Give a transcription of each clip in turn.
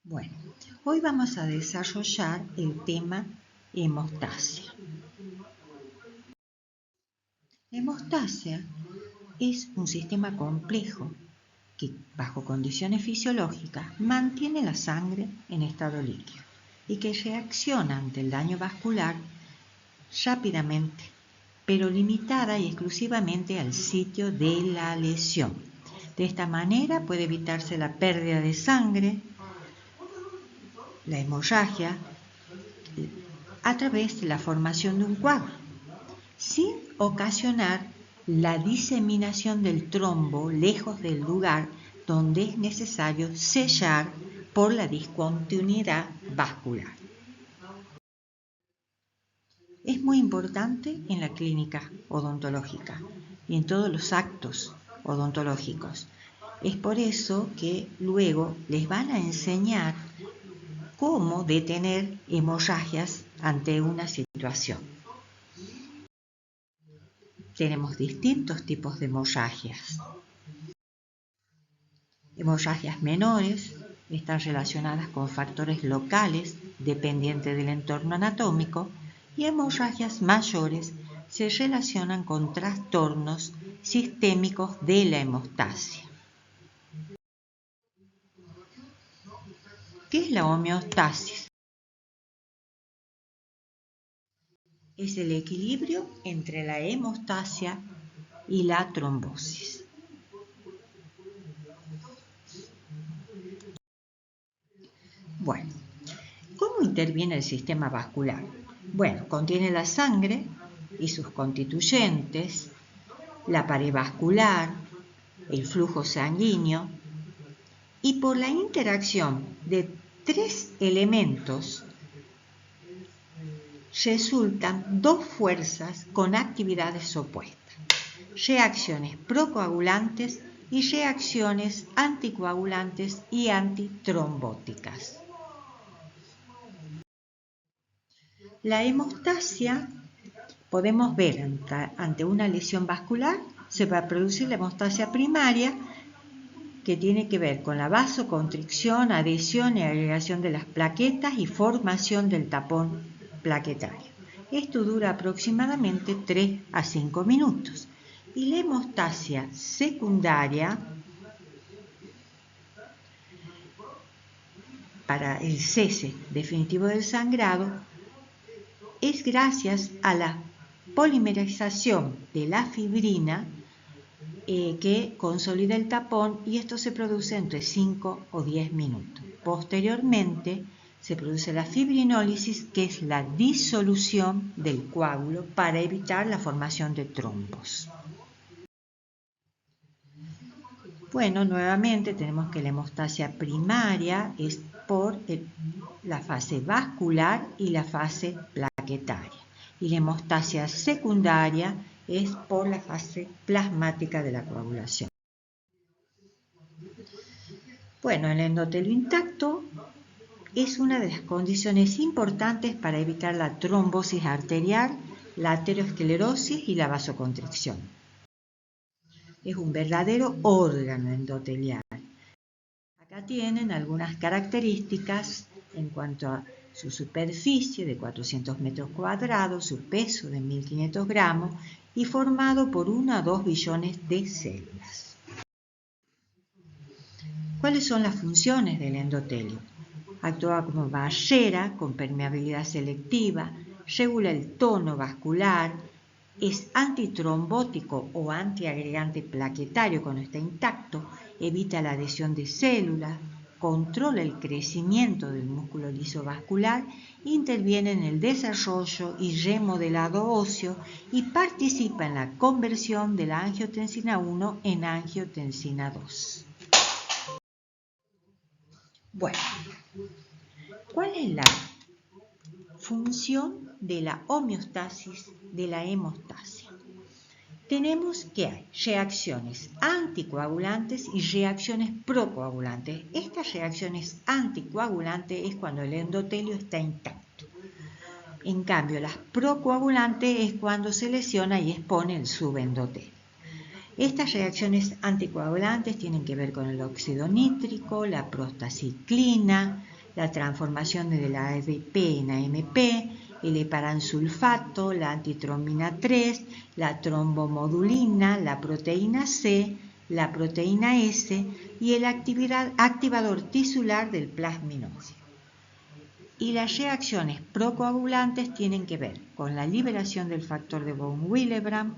Bueno, hoy vamos a desarrollar el tema hemostasia. La hemostasia es un sistema complejo que, bajo condiciones fisiológicas, mantiene la sangre en estado líquido y que reacciona ante el daño vascular rápidamente, pero limitada y exclusivamente al sitio de la lesión. De esta manera puede evitarse la pérdida de sangre, la hemorragia, a través de la formación de un coágulo, sin ocasionar la diseminación del trombo lejos del lugar donde es necesario sellar por la discontinuidad vascular. Es muy importante en la clínica odontológica y en todos los actos odontológicos. Es por eso que luego les van a enseñar cómo detener hemorragias ante una situación. Tenemos distintos tipos de hemorragias. Hemorragias menores están relacionadas con factores locales dependientes del entorno anatómico y hemorragias mayores se relacionan con trastornos sistémicos de la hemostasia. ¿Qué es la homeostasis? Es el equilibrio entre la hemostasia y la trombosis. Bueno, ¿cómo interviene el sistema vascular? Bueno, contiene la sangre y sus constituyentes, la pared vascular, el flujo sanguíneo, y por la interacción de tres elementos resultan dos fuerzas con actividades opuestas: reacciones procoagulantes y reacciones anticoagulantes y antitrombóticas. La hemostasia, podemos ver ante una lesión vascular, se va a producir la hemostasia primaria, que tiene que ver con la vasoconstricción, adhesión y agregación de las plaquetas y formación del tapón plaquetario. Esto dura aproximadamente 3 a 5 minutos. Y la hemostasia secundaria, para el cese definitivo del sangrado, es gracias a la polimerización de la fibrina que consolida el tapón, y esto se produce entre 5 o 10 minutos. Posteriormente se produce la fibrinólisis, que es la disolución del coágulo para evitar la formación de trombos. Bueno, nuevamente tenemos que la hemostasia primaria es por la fase vascular y la fase plaquetaria, y la hemostasia secundaria es por la fase plasmática de la coagulación. Bueno, el endotelio intacto es una de las condiciones importantes para evitar la trombosis arterial, la aterosclerosis y la vasoconstricción. Es un verdadero órgano endotelial. Acá tienen algunas características en cuanto a su superficie de 400 metros cuadrados, su peso de 1500 gramos y formado por 1 a 2 billones de células. ¿Cuáles son las funciones del endotelio? Actúa como barrera con permeabilidad selectiva, regula el tono vascular, es antitrombótico o antiagregante plaquetario cuando está intacto, evita la adhesión de células, controla el crecimiento del músculo liso vascular, interviene en el desarrollo y remodelado óseo y participa en la conversión de la angiotensina 1 en angiotensina 2. Bueno, ¿cuál es la función de la homeostasis de la hemostasia? Tenemos que hay reacciones anticoagulantes y reacciones procoagulantes. Estas reacciones anticoagulantes es cuando el endotelio está intacto. En cambio, las procoagulantes es cuando se lesiona y expone el subendotelio. Estas reacciones anticoagulantes tienen que ver con el óxido nítrico, la prostaciclina, la transformación de la ADP en AMP, el heparansulfato, la antitrombina 3, la trombomodulina, la proteína C, la proteína S y el activador tisular del plasminógeno. Y las reacciones procoagulantes tienen que ver con la liberación del factor de von Willebrand,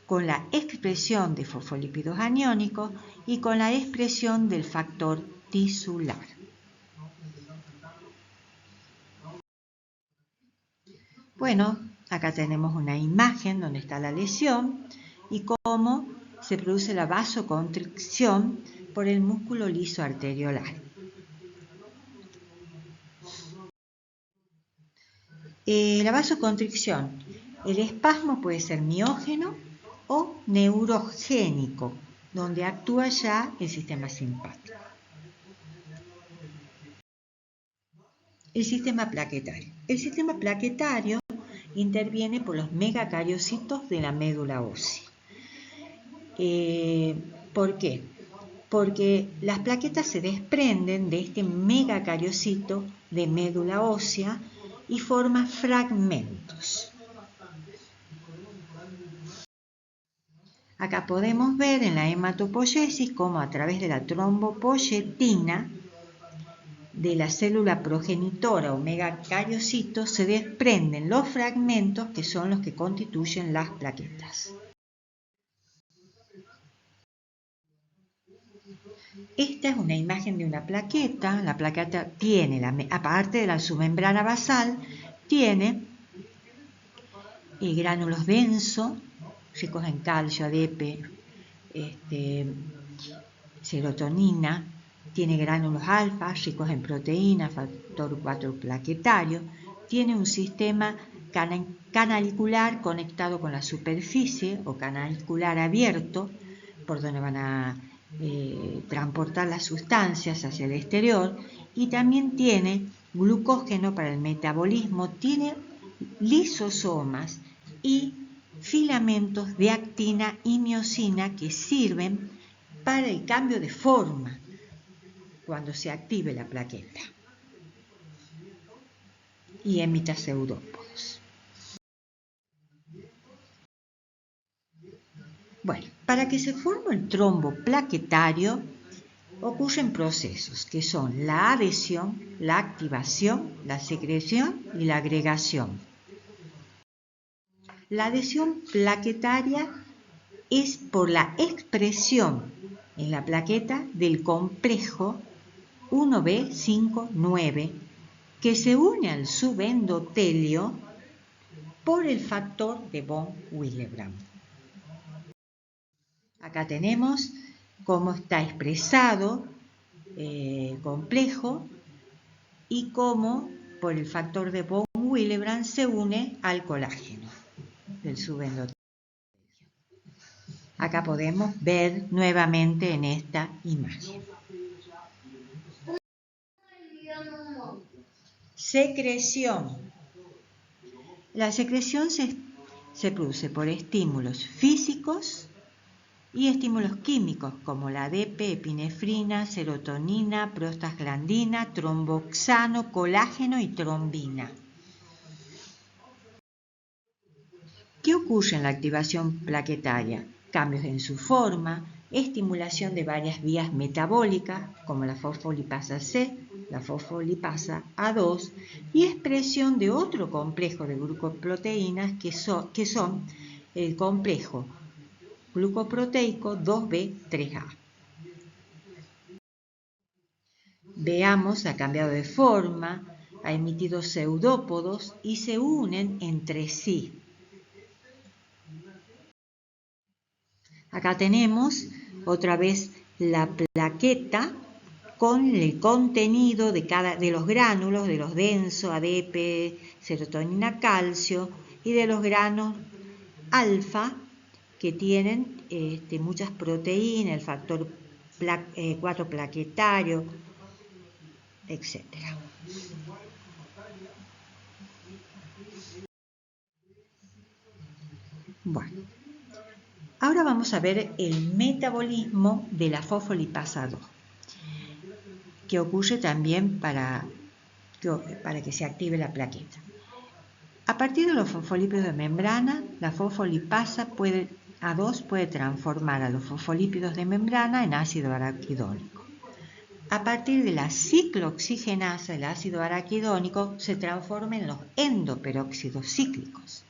con la expresión de fosfolípidos aniónicos y con la expresión del factor tisular. Bueno, acá tenemos una imagen donde está la lesión y cómo se produce la vasoconstricción por el músculo liso arteriolar. La vasoconstricción, el espasmo puede ser miógeno o neurogénico, donde actúa ya el sistema simpático. El sistema plaquetario. El sistema plaquetario interviene por los megacariocitos de la médula ósea. ¿Por qué? Porque las plaquetas se desprenden de este megacariocito de médula ósea y forman fragmentos. Acá podemos ver en la hematopoiesis cómo a través de la trombopoyetina de la célula progenitora o megacariocito se desprenden los fragmentos que son los que constituyen las plaquetas. Esta es una imagen de una plaqueta. La plaqueta tiene, aparte de la submembrana basal, tiene gránulos densos, ricos en calcio, ADP, serotonina, tiene gránulos alfa, ricos en proteína, factor 4 plaquetario, tiene un sistema canalicular conectado con la superficie o canalicular abierto, por donde van a transportar las sustancias hacia el exterior, y también tiene glucógeno para el metabolismo, tiene lisosomas y filamentos de actina y miosina que sirven para el cambio de forma cuando se active la plaqueta y emita pseudópodos. Bueno, para que se forme el trombo plaquetario ocurren procesos que son la adhesión, la activación, la secreción y la agregación. La adhesión plaquetaria es por la expresión en la plaqueta del complejo 1B59 que se une al subendotelio por el factor de von Willebrand. Acá tenemos cómo está expresado complejo y cómo por el factor de von Willebrand se une al colágeno del subendotelio. Acá podemos ver nuevamente en esta imagen. Secreción. La secreción se produce por estímulos físicos y estímulos químicos como la ADP, epinefrina, serotonina, prostaglandina, tromboxano, colágeno y trombina. ¿Qué ocurre en la activación plaquetaria? Cambios en su forma, estimulación de varias vías metabólicas como la fosfolipasa C, la fosfolipasa A2 y expresión de otro complejo de glucoproteínas que son el complejo glucoproteico 2B3A. Veamos, ha cambiado de forma, ha emitido pseudópodos y se unen entre sí. Acá tenemos otra vez la plaqueta con el contenido de los gránulos, de los densos, ADP, serotonina, calcio, y de los granos alfa, que tienen muchas proteínas, el factor 4 plaquetario, etc. Bueno, ahora vamos a ver el metabolismo de la fosfolipasa 2, que ocurre también para para que se active la plaqueta. A partir de los fosfolípidos de membrana, la fosfolipasa A2 puede transformar a los fosfolípidos de membrana en ácido araquidónico. A partir de la ciclooxigenasa, el ácido araquidónico se transforma en los endoperóxidos cíclicos.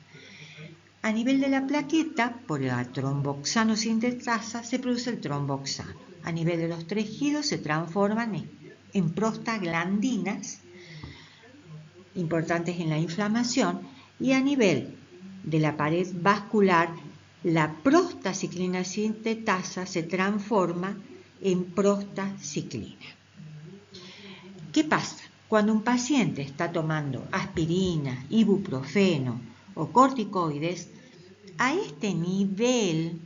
A nivel de la plaqueta, por la tromboxano sintetasa, se produce el tromboxano. A nivel de los tejidos se transforman en prostaglandinas, importantes en la inflamación, y a nivel de la pared vascular, la prostaciclina sintetasa se transforma en prostaciclina. ¿Qué pasa? Cuando un paciente está tomando aspirina, ibuprofeno o corticoides, a este nivel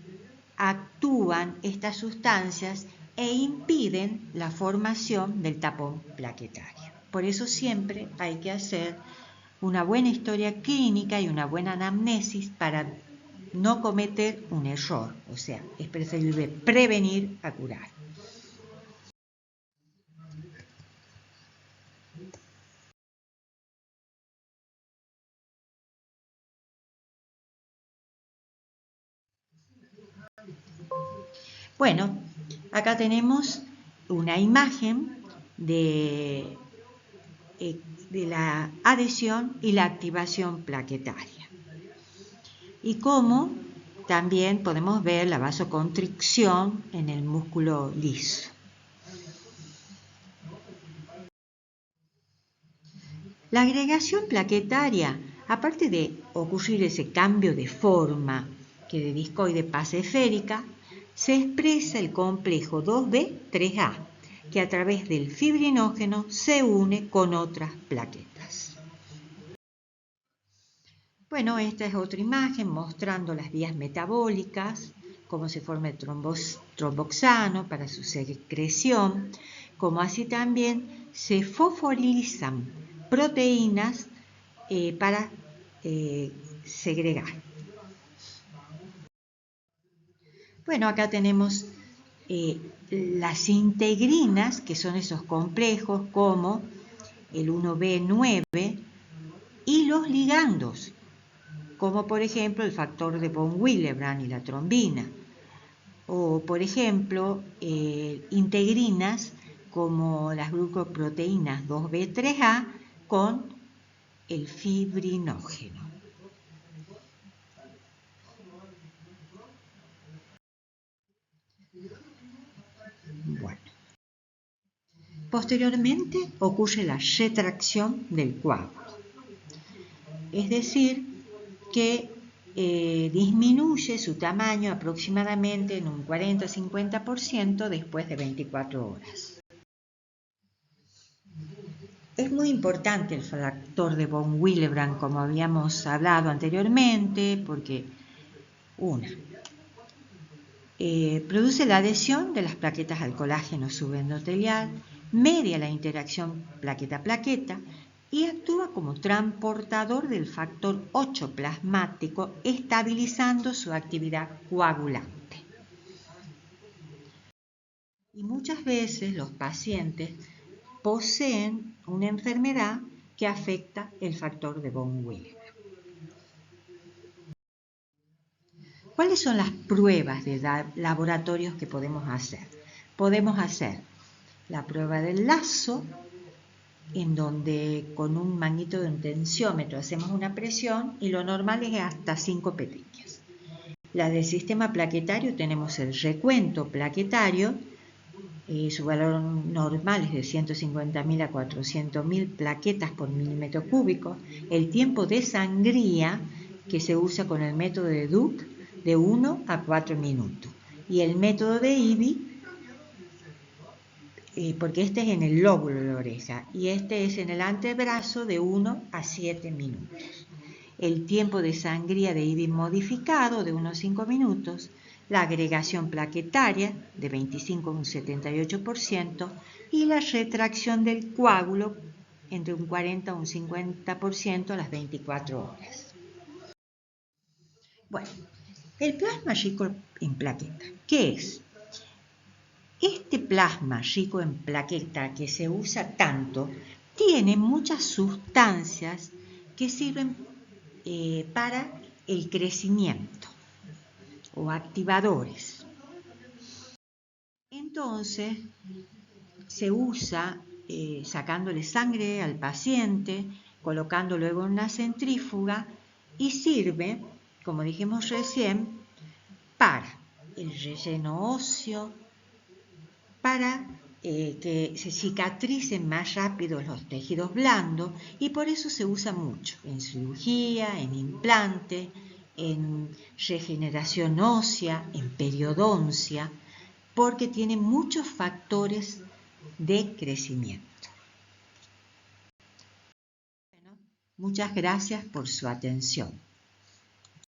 actúan estas sustancias e impiden la formación del tapón plaquetario. Por eso siempre hay que hacer una buena historia clínica y una buena anamnesis para no cometer un error. O sea, es preferible prevenir a curar. Bueno, acá tenemos una imagen de la adhesión y la activación plaquetaria. Y cómo también podemos ver la vasoconstricción en el músculo liso. La agregación plaquetaria, aparte de ocurrir ese cambio de forma que de discoide pasa esférica, se expresa el complejo 2B3A, que a través del fibrinógeno se une con otras plaquetas. Bueno, esta es otra imagen mostrando las vías metabólicas, cómo se forma el tromboxano para su secreción, como así también se fosforilizan proteínas para segregar. Bueno, acá tenemos las integrinas, que son esos complejos como el 1B9, y los ligandos, como por ejemplo el factor de von Willebrand y la trombina, o por ejemplo integrinas como las glucoproteínas 2B3A con el fibrinógeno. Bueno. Posteriormente ocurre la retracción del coágulo, es decir, que disminuye su tamaño aproximadamente en un 40-50% después de 24 horas. Es muy importante el factor de von Willebrand, como habíamos hablado anteriormente, porque produce la adhesión de las plaquetas al colágeno subendotelial, media la interacción plaqueta-plaqueta y actúa como transportador del factor 8 plasmático, estabilizando su actividad coagulante. Y muchas veces los pacientes poseen una enfermedad que afecta el factor de von Willebrand. ¿Cuáles son las pruebas de laboratorios que podemos hacer? Podemos hacer la prueba del lazo, en donde con un magnetotensiómetro hacemos una presión y lo normal es hasta 5 petequias. La del sistema plaquetario tenemos el recuento plaquetario, su valor normal es de 150.000 a 400.000 plaquetas por milímetro cúbico. El tiempo de sangría que se usa con el método de Duke de 1 a 4 minutos. Y el método de IBI, porque este es en el lóbulo de la oreja y este es en el antebrazo, de 1 a 7 minutos. El tiempo de sangría de IBI modificado de unos 5 minutos, la agregación plaquetaria de 25 a un 78% y la retracción del coágulo entre un 40 a un 50% a las 24 horas. Bueno, el plasma rico en plaqueta, ¿qué es? Este plasma rico en plaqueta que se usa tanto tiene muchas sustancias que sirven para el crecimiento o activadores. Entonces, se usa sacándole sangre al paciente, colocando luego en una centrífuga y sirve, como dijimos recién, para el relleno óseo, para que se cicatricen más rápido los tejidos blandos, y por eso se usa mucho en cirugía, en implante, en regeneración ósea, en periodoncia, porque tiene muchos factores de crecimiento. Bueno, muchas gracias por su atención.